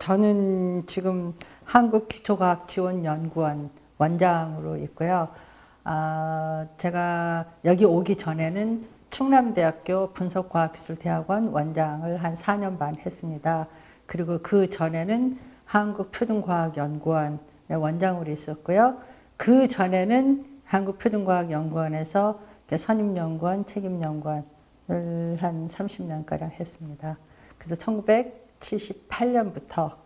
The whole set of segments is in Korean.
저는 지금 한국기초과학지원연구원 원장으로 있고요. 제가 여기 오기 전에는 충남대학교 분석과학기술대학원 원장을 한 4년 반 했습니다. 그리고 그 전에는 한국표준과학연구원의 원장으로 있었고요. 그 전에는 한국표준과학연구원에서 선임연구원, 책임연구원을 한 30년가량 했습니다. 그래서 1978년부터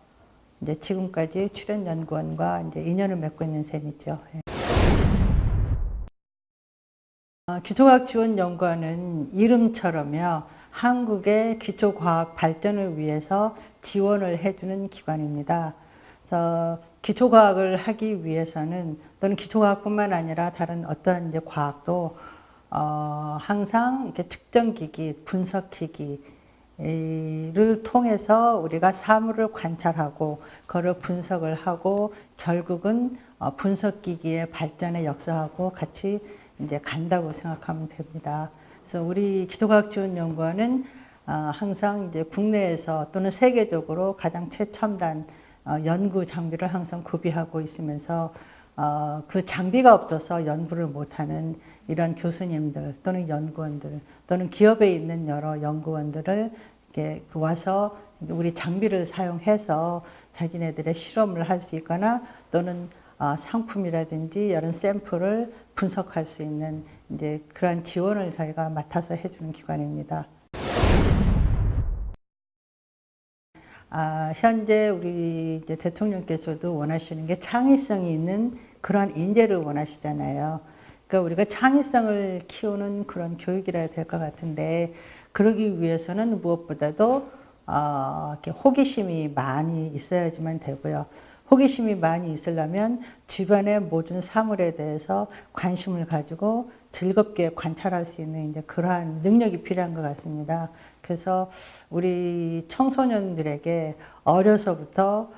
이제 지금까지 출연연구원과 이제 인연을 맺고 있는 셈이죠. 기초과학지원연구원은 이름처럼요, 한국의 기초과학 발전을 위해서 지원을 해주는 기관입니다. 그래서 기초과학을 하기 위해서는 또는 기초과학뿐만 아니라 다른 어떠한 이제 과학도 항상 이렇게 측정기기, 분석기기 를 통해서 우리가 사물을 관찰하고 그걸 분석을 하고 결국은 분석기기의 발전의 역사하고 같이 이제 간다고 생각하면 됩니다. 그래서 우리 기초과학지원연구원은 항상 이제 국내에서 또는 세계적으로 가장 최첨단 연구 장비를 항상 구비하고 있으면서 그 장비가 없어서 연구를 못하는 이런 교수님들 또는 연구원들 또는 기업에 있는 여러 연구원들을 이렇게 와서 우리 장비를 사용해서 자기네들의 실험을 할 수 있거나 또는 상품이라든지 이런 샘플을 분석할 수 있는 이제 그러한 지원을 저희가 맡아서 해주는 기관입니다. 현재 우리 이제 대통령께서도 원하시는 게 창의성이 있는 그런 인재를 원하시잖아요. 그러니까 우리가 창의성을 키우는 그런 교육이라 될 것 같은데, 그러기 위해서는 무엇보다도 이렇게 호기심이 많이 있어야지만 되고요. 호기심이 많이 있으려면 주변의 모든 사물에 대해서 관심을 가지고 즐겁게 관찰할 수 있는 이제 그러한 능력이 필요한 것 같습니다. 그래서 우리 청소년들에게 어려서부터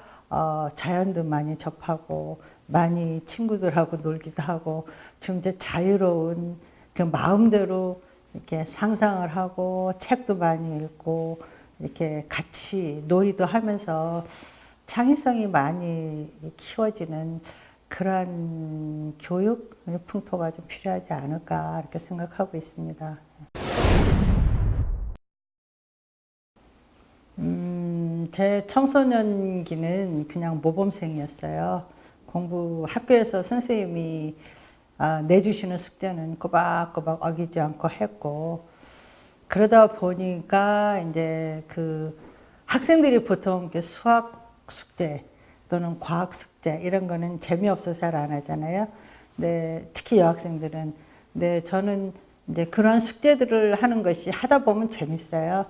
자연도 많이 접하고 많이 친구들하고 놀기도 하고 좀 이제 자유로운 그 마음대로 이렇게 상상을 하고 책도 많이 읽고 이렇게 같이 놀이도 하면서 창의성이 많이 키워지는 그러한 교육 풍토가 좀 필요하지 않을까 이렇게 생각하고 있습니다. 제 청소년기는 그냥 모범생이었어요. 학교에서 선생님이 내주시는 숙제는 꼬박꼬박 어기지 않고 했고, 그러다 보니까 이제 그 학생들이 보통 수학 숙제 또는 과학 숙제 이런 거는 재미없어서 잘 안 하잖아요. 근데 특히 여학생들은. 근데 저는 이제 그러한 숙제들을 하는 것이 하다 보면 재밌어요.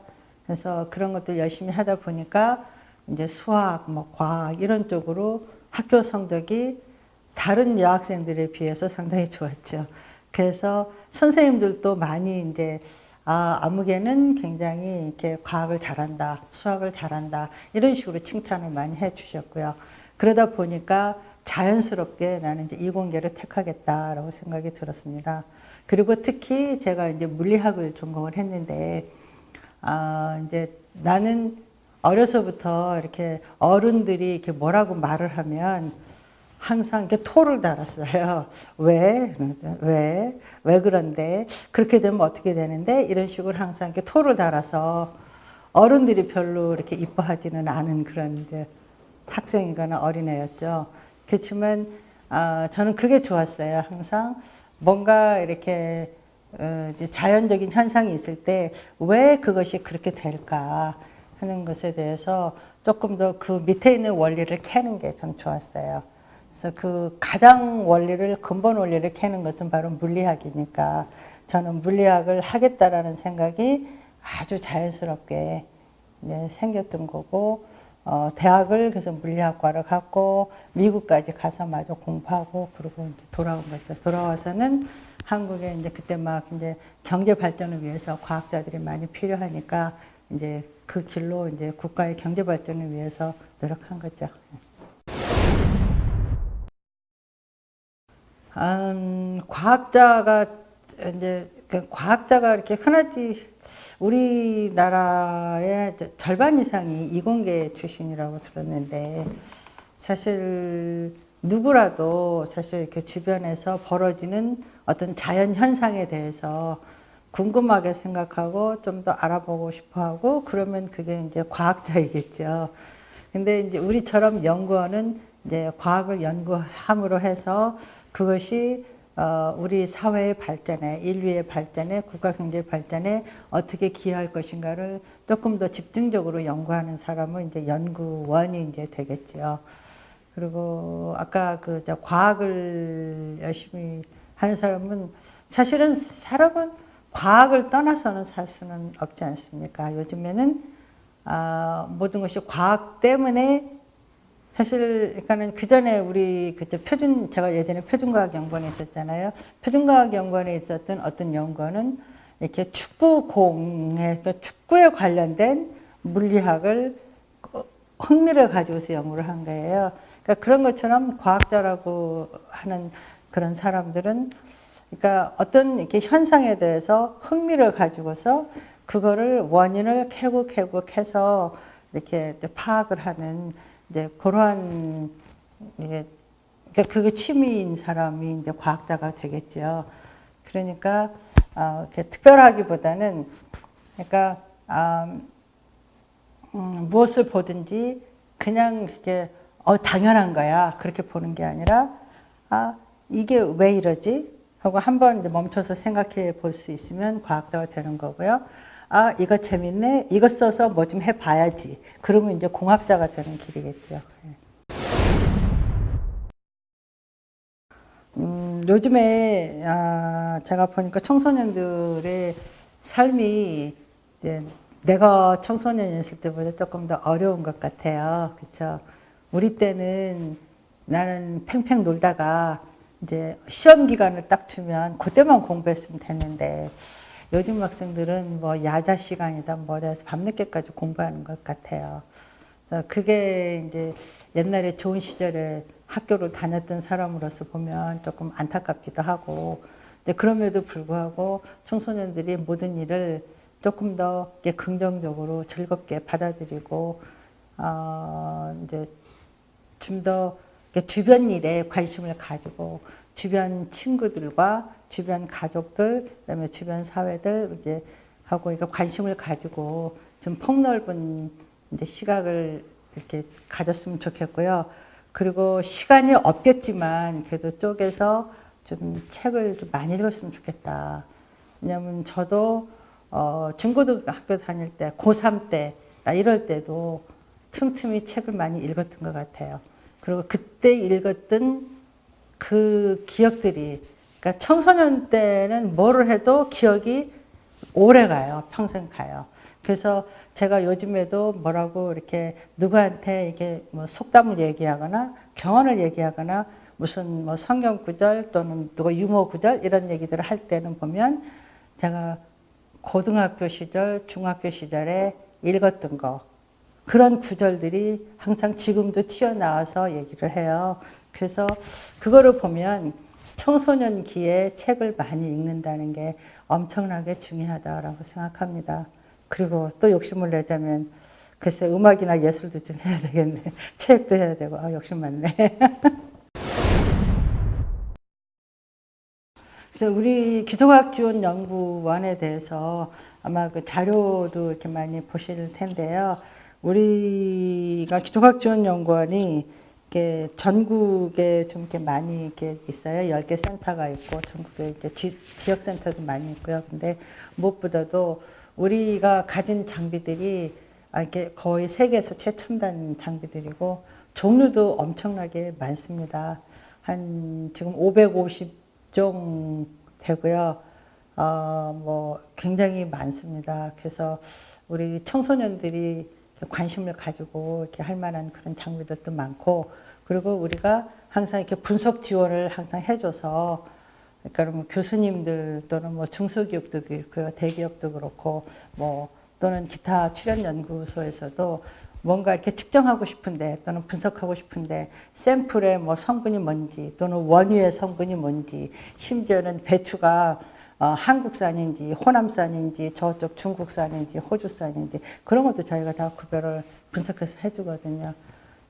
그래서 그런 것들 열심히 하다 보니까 이제 수학, 과학 이런 쪽으로 학교 성적이 다른 여학생들에 비해서 상당히 좋았죠. 그래서 선생님들도 많이 이제 아무개는 굉장히 이렇게 과학을 잘한다, 수학을 잘한다 이런 식으로 칭찬을 많이 해주셨고요. 그러다 보니까 자연스럽게 나는 이제 이공계를 택하겠다라고 생각이 들었습니다. 그리고 특히 제가 이제 물리학을 전공을 했는데 이제 나는 어려서부터 이렇게 어른들이 이렇게 뭐라고 말을 하면 항상 이렇게 토를 달았어요. 왜 그런데? 그렇게 되면 어떻게 되는데? 이런 식으로 항상 이렇게 토를 달아서 어른들이 별로 이렇게 이뻐하지는 않은 그런 이제 학생이거나 어린애였죠. 그렇지만 저는 그게 좋았어요. 항상 뭔가 이렇게 이제 자연적인 현상이 있을 때 왜 그것이 그렇게 될까 하는 것에 대해서 조금 더 그 밑에 있는 원리를 캐는 게 전 좋았어요. 그래서 그 가장 근본 원리를 캐는 것은 바로 물리학이니까 저는 물리학을 하겠다라는 생각이 아주 자연스럽게 생겼던 거고, 대학을 그래서 물리학과를 갔고 미국까지 가서 마저 공부하고 그러고 이제 돌아온 거죠. 돌아와서는 한국에 이제 그때 막 이제 경제 발전을 위해서 과학자들이 많이 필요하니까 이제 그 길로 이제 국가의 경제 발전을 위해서 노력한 거죠. 과학자가 이제 과학자가 이렇게 흔하지 우리나라의 절반 이상이 이공계 출신이라고 들었는데 사실 누구라도 사실 이렇게 주변에서 벌어지는 어떤 자연 현상에 대해서 궁금하게 생각하고 좀 더 알아보고 싶어 하고 그러면 그게 이제 과학자이겠죠. 근데 이제 우리처럼 연구원은 이제 과학을 연구함으로 해서 그것이 우리 사회의 발전에, 인류의 발전에, 국가 경제 발전에 어떻게 기여할 것인가를 조금 더 집중적으로 연구하는 사람은 이제 연구원이 이제 되겠죠. 그리고 아까 그 과학을 열심히 하는 사람은 사실은 사람은 과학을 떠나서는 살 수는 없지 않습니까? 요즘에는 모든 것이 과학 때문에 사실 그러니까는 그 전에 우리 그때 제가 예전에 표준과학연구원에 있었잖아요. 표준과학연구원에 있었던 어떤 연구원은 이렇게 그러니까 축구에 관련된 물리학을 흥미를 가지고서 연구를 한 거예요. 그러니까 그런 것처럼 과학자라고 하는 그런 사람들은 그러니까 어떤 이렇게 현상에 대해서 흥미를 가지고서 그거를 원인을 캐고 캐서 이렇게 파악을 하는 이제 그러한 이게 그러니까 그게 취미인 사람이 이제 과학자가 되겠죠. 그러니까 이렇게 특별하기보다는 그러니까 무엇을 보든지 그냥 이게 당연한 거야 그렇게 보는 게 아니라 이게 왜 이러지 하고 한번 이제 멈춰서 생각해 볼 수 있으면 과학자가 되는 거고요. 이거 재밌네. 이거 써서 뭐 좀 해봐야지. 그러면 이제 공학자가 되는 길이겠죠. 요즘에 제가 보니까 청소년들의 삶이 이제 내가 청소년이었을 때보다 조금 더 어려운 것 같아요. 그렇죠? 우리 때는 나는 팽팽 놀다가 이제 시험 기간을 딱 주면 그때만 공부했으면 됐는데 요즘 학생들은 뭐 야자 시간이다 뭐다 해서 밤늦게까지 공부하는 것 같아요. 그래서 그게 이제 옛날에 좋은 시절에 학교를 다녔던 사람으로서 보면 조금 안타깝기도 하고, 근데 그럼에도 불구하고 청소년들이 모든 일을 조금 더 긍정적으로 즐겁게 받아들이고, 이제 좀 더 주변 일에 관심을 가지고 주변 친구들과 주변 가족들, 그다음에 주변 사회들 이제 하고 이거 관심을 가지고 좀 폭넓은 이제 시각을 이렇게 가졌으면 좋겠고요. 그리고 시간이 없겠지만 그래도 쪼개서 좀 책을 좀 많이 읽었으면 좋겠다. 왜냐하면 저도 중고등학교 다닐 때, 고3 때, 이럴 때도 틈틈이 책을 많이 읽었던 것 같아요. 그리고 그때 읽었던 그 기억들이, 그러니까 청소년 때는 뭐를 해도 기억이 오래 가요. 평생 가요. 그래서 제가 요즘에도 뭐라고 이렇게 누구한테 이게 뭐 속담을 얘기하거나 경언을 얘기하거나 무슨 뭐 성경 구절 또는 누가 유머 구절 이런 얘기들을 할 때는 보면 제가 고등학교 시절, 중학교 시절에 읽었던 거 그런 구절들이 항상 지금도 튀어나와서 얘기를 해요. 그래서 그거를 보면 청소년기에 책을 많이 읽는다는 게 엄청나게 중요하다라고 생각합니다. 그리고 또 욕심을 내자면 글쎄 음악이나 예술도 좀 해야 되겠네. 체육도 해야 되고 욕심 많네. 그래서 우리 기독학지원연구원에 대해서 아마 그 자료도 이렇게 많이 보실 텐데요. 우리가 기독학지원연구원이 이렇게 전국에 좀 이렇게 많이 이렇게 있어요. 10개 센터가 있고 전국에 이제 지역 센터도 많이 있고요. 근데 무엇보다도 우리가 가진 장비들이 이렇게 거의 세계에서 최첨단 장비들이고 종류도 엄청나게 많습니다. 한 지금 550종 되고요. 뭐 굉장히 많습니다. 그래서 우리 청소년들이 관심을 가지고 이렇게 할 만한 그런 장비들도 많고, 그리고 우리가 항상 이렇게 분석 지원을 항상 해줘서, 그러니까 뭐 교수님들 또는 뭐 중소기업도 그렇고요, 대기업도 그렇고, 뭐 또는 기타 출연연구소에서도 뭔가 이렇게 측정하고 싶은데 또는 분석하고 싶은데 샘플의 뭐 성분이 뭔지 또는 원유의 성분이 뭔지 심지어는 배추가 한국산인지 호남산인지 저쪽 중국산인지 호주산인지 그런 것도 저희가 다 구별을 분석해서 해주거든요.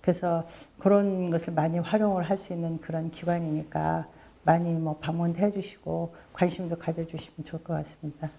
그래서 그런 것을 많이 활용을 할 수 있는 그런 기관이니까 많이 뭐 방문해 주시고 관심도 가져주시면 좋을 것 같습니다.